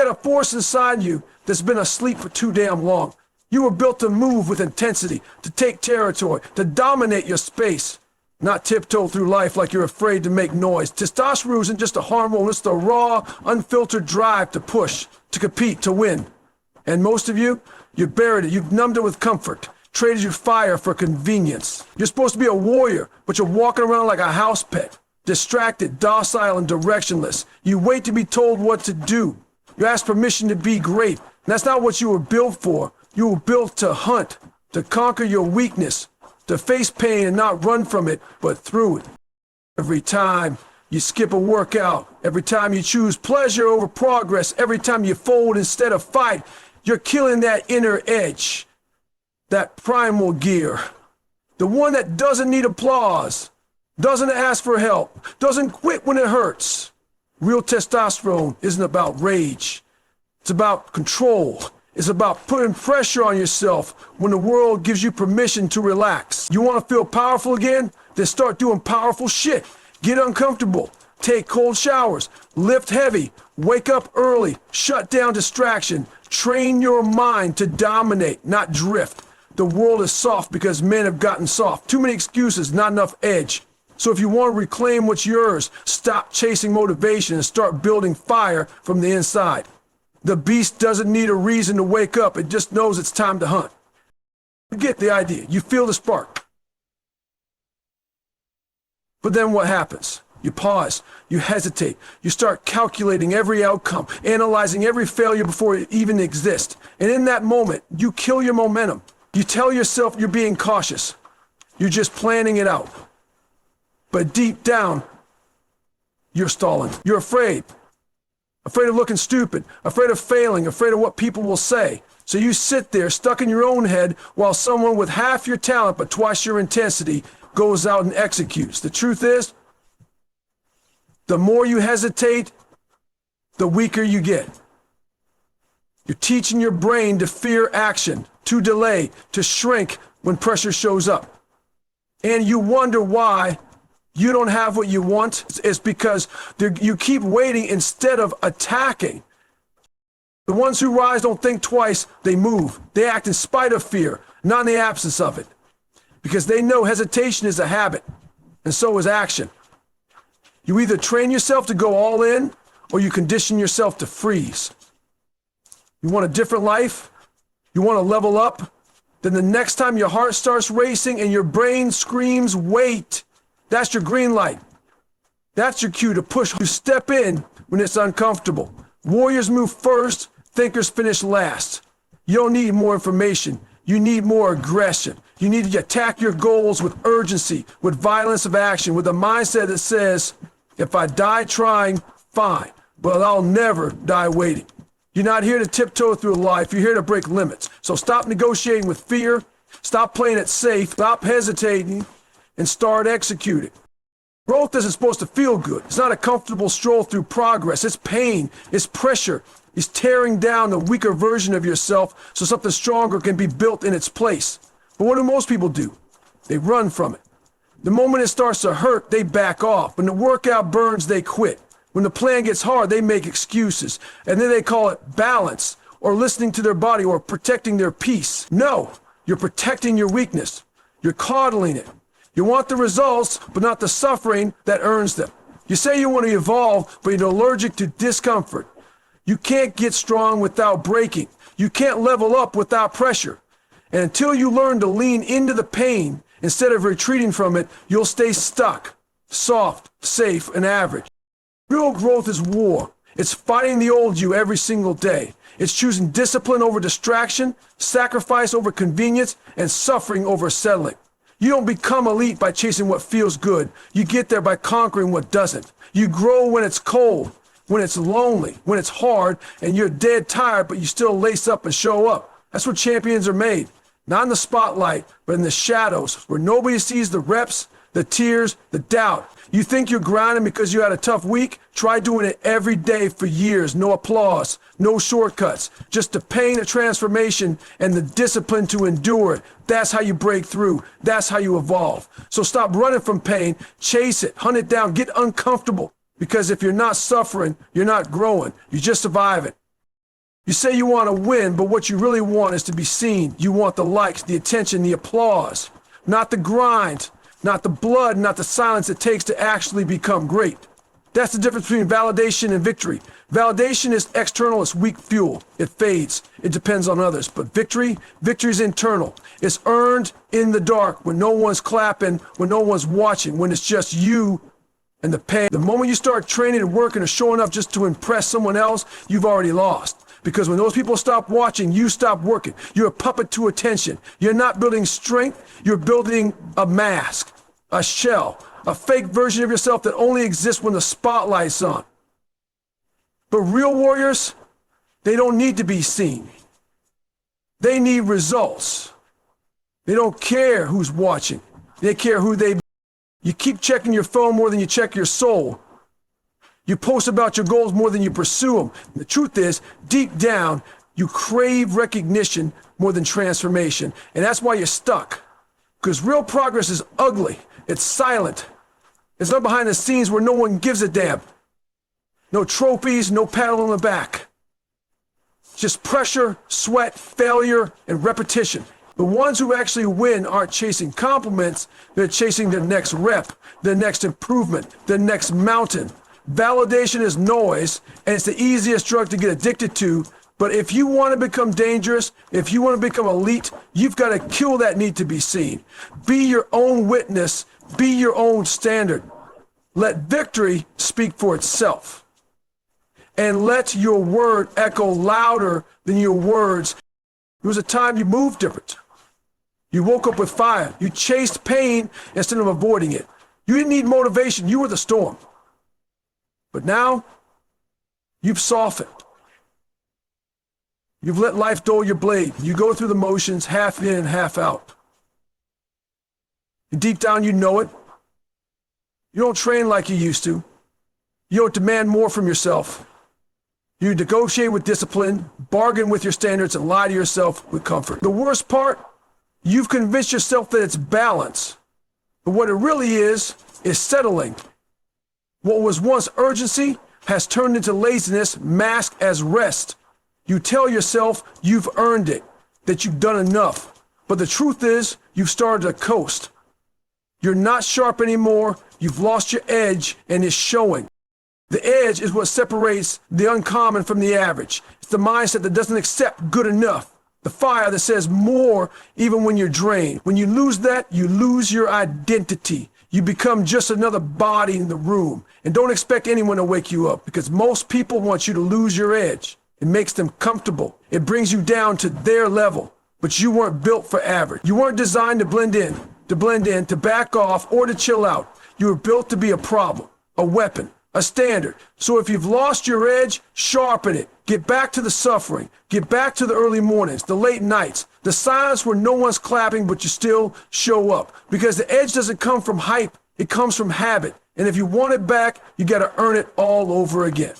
got a force inside you that's been asleep for too damn long. You were built to move with intensity, to take territory, to dominate your space, not tiptoe through life like you're afraid to make noise. Testosterone isn't just a hormone, it's the raw, unfiltered drive to push, to compete, to win. And most of you, you buried it, you've numbed it with comfort, traded your fire for convenience. You're supposed to be a warrior, but you're walking around like a house pet, distracted, docile, and directionless. You wait to be told what to do. You ask permission to be great. And that's not what you were built for. You were built to hunt, to conquer your weakness, to face pain and not run from it, but through it. Every time you skip a workout, every time you choose pleasure over progress, every time you fold instead of fight, you're killing that inner edge, that primal gear, the one that doesn't need applause, doesn't ask for help, doesn't quit when it hurts. Real testosterone isn't about rage. It's about control. It's about putting pressure on yourself when the world gives you permission to relax. You want to feel powerful again? Then start doing powerful shit. Get uncomfortable. Take cold showers. Lift heavy. Wake up early. Shut down distraction. Train your mind to dominate, not drift. The world is soft because men have gotten soft. Too many excuses, not enough edge. So if you want to reclaim what's yours, stop chasing motivation and start building fire from the inside. The beast doesn't need a reason to wake up. It just knows it's time to hunt. You get the idea. You feel the spark. But then what happens? You pause. You hesitate. You start calculating every outcome, analyzing every failure before it even exists. And in that moment, you kill your momentum. You tell yourself you're being cautious. You're just planning it out. But deep down, you're stalling. You're afraid. Afraid of looking stupid, afraid of failing, afraid of what people will say. So you sit there stuck in your own head while someone with half your talent but twice your intensity goes out and executes. The truth is, the more you hesitate, the weaker you get. You're teaching your brain to fear action, to delay, to shrink when pressure shows up. And you wonder why you don't have what you want. It's because you keep waiting instead of attacking. The ones who rise don't think twice, they move. They act in spite of fear, not in the absence of it. Because they know hesitation is a habit, and so is action. You either train yourself to go all in, or you condition yourself to freeze. You want a different life? You want to level up? Then the next time your heart starts racing and your brain screams, wait, that's your green light. That's your cue to push. You step in when it's uncomfortable. Warriors move first, thinkers finish last. You don't need more information. You need more aggression. You need to attack your goals with urgency, with violence of action, with a mindset that says, if I die trying, fine, but I'll never die waiting. You're not here to tiptoe through life. You're here to break limits. So stop negotiating with fear. Stop playing it safe. Stop hesitating. And start executing. Growth isn't supposed to feel good. It's not a comfortable stroll through progress. It's pain, it's pressure, it's tearing down the weaker version of yourself so something stronger can be built in its place. But what do most people do? They run from it. The moment it starts to hurt, they back off. When the workout burns, they quit. When the plan gets hard, they make excuses. And then they call it balance, or listening to their body, or protecting their peace. No, you're protecting your weakness. You're coddling it. You want the results, but not the suffering that earns them. You say you want to evolve, but you're allergic to discomfort. You can't get strong without breaking. You can't level up without pressure. And until you learn to lean into the pain instead of retreating from it, you'll stay stuck, soft, safe, and average. Real growth is war. It's fighting the old you every single day. It's choosing discipline over distraction, sacrifice over convenience, and suffering over settling. You don't become elite by chasing what feels good. You get there by conquering what doesn't. You grow when it's cold, when it's lonely, when it's hard, and you're dead tired, but you still lace up and show up. That's where champions are made. Not in the spotlight, but in the shadows, where nobody sees the reps, the tears, the doubt. You think you're grinding because you had a tough week? Try doing it every day for years. No applause, no shortcuts, just the pain of transformation and the discipline to endure it. That's how you break through. That's how you evolve. So stop running from pain, chase it, hunt it down, get uncomfortable. Because if you're not suffering, you're not growing. You're just surviving. You say you want to win, but what you really want is to be seen. You want the likes, the attention, the applause, not the grind, not the blood, not the silence it takes to actually become great. That's the difference between validation and victory. Validation is external, it's weak fuel. It fades, it depends on others. But victory is internal. It's earned in the dark when no one's clapping, when no one's watching, when it's just you and the pain. The moment you start training and working or showing up just to impress someone else, you've already lost. Because when those people stop watching, you stop working. You're a puppet to attention. You're not building strength, you're building a mask, a shell, a fake version of yourself that only exists when the spotlight's on. But real warriors, they don't need to be seen. They need results. They don't care who's watching. They care who they be. You keep checking your phone more than you check your soul. You post about your goals more than you pursue them. The truth is, deep down, you crave recognition more than transformation. And that's why you're stuck. Because real progress is ugly. It's silent. It's not behind the scenes where no one gives a damn. No trophies, no pat on the back. Just pressure, sweat, failure, and repetition. The ones who actually win aren't chasing compliments. They're chasing their next rep, their next improvement, their next mountain. Validation is noise, and it's the easiest drug to get addicted to. But if you want to become dangerous, if you want to become elite, you've got to kill that need to be seen. Be your own witness. Be your own standard. Let victory speak for itself. And let your word echo louder than your words. There was a time you moved different. You woke up with fire. You chased pain instead of avoiding it. You didn't need motivation. You were the storm. But now, you've softened. You've let life dull your blade. You go through the motions, half in, half out. And deep down, you know it. You don't train like you used to. You don't demand more from yourself. You negotiate with discipline, bargain with your standards, and lie to yourself with comfort. The worst part, you've convinced yourself that it's balance. But what it really is settling. What was once urgency has turned into laziness masked as rest. You tell yourself you've earned it, that you've done enough. But the truth is, you've started to coast. You're not sharp anymore. You've lost your edge, and it's showing. The edge is what separates the uncommon from the average. It's the mindset that doesn't accept good enough. The fire that says more even when you're drained. When you lose that, you lose your identity. You become just another body in the room. And don't expect anyone to wake you up, because most people want you to lose your edge. It makes them comfortable. It brings you down to their level. But you weren't built for average. You weren't designed to blend in, to back off, or to chill out. You were built to be a problem, a weapon, a standard. So if you've lost your edge, sharpen it. Get back to the suffering. Get back to the early mornings, the late nights, the silence where no one's clapping, but you still show up. Because the edge doesn't come from hype. It comes from habit. And if you want it back, you got to earn it all over again.